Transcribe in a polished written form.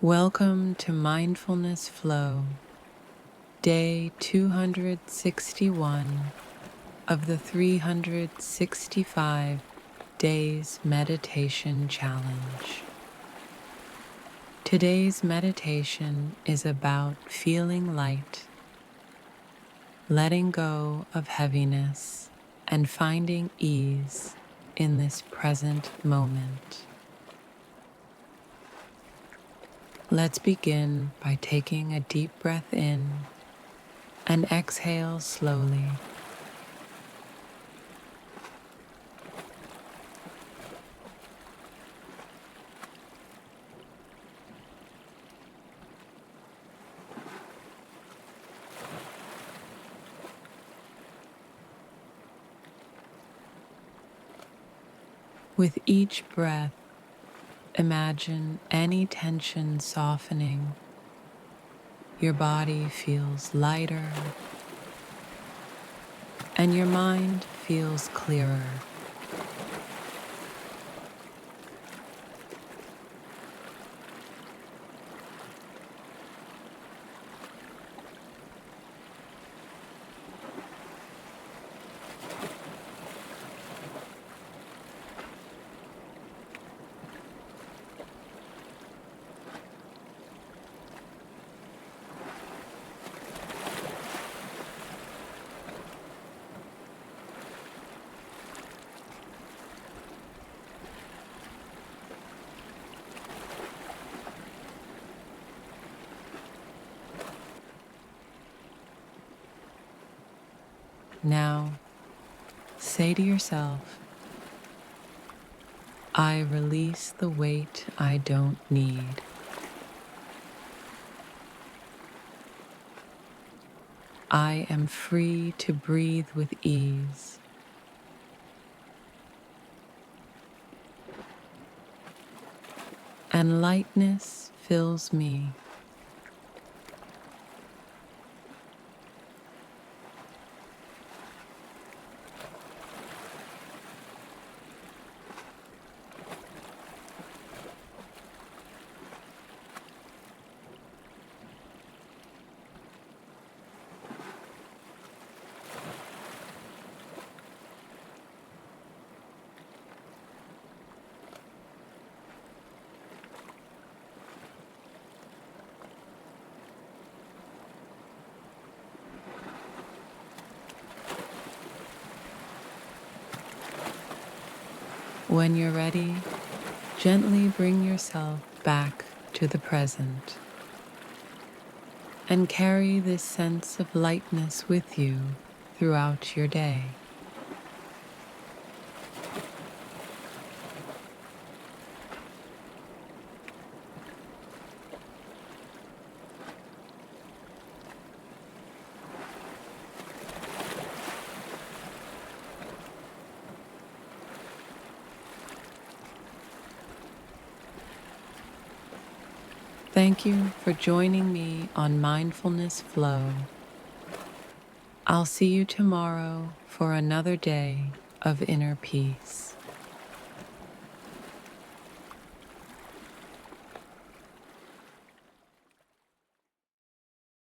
Welcome to Mindfulness Flow, day 261 of the 365 Days Meditation Challenge. Today's meditation is about feeling light, letting go of heaviness, and finding ease in this present moment. Let's begin by taking a deep breath in and exhale slowly. With each breath, imagine any tension softening. Your body feels lighter and your mind feels clearer. Now, say to yourself, I release the weight I don't need. I am free to breathe with ease. And lightness fills me. When you're ready, gently bring yourself back to the present and carry this sense of lightness with you throughout your day. Thank you for joining me on Mindfulness Flow. I'll see you tomorrow for another day of inner peace.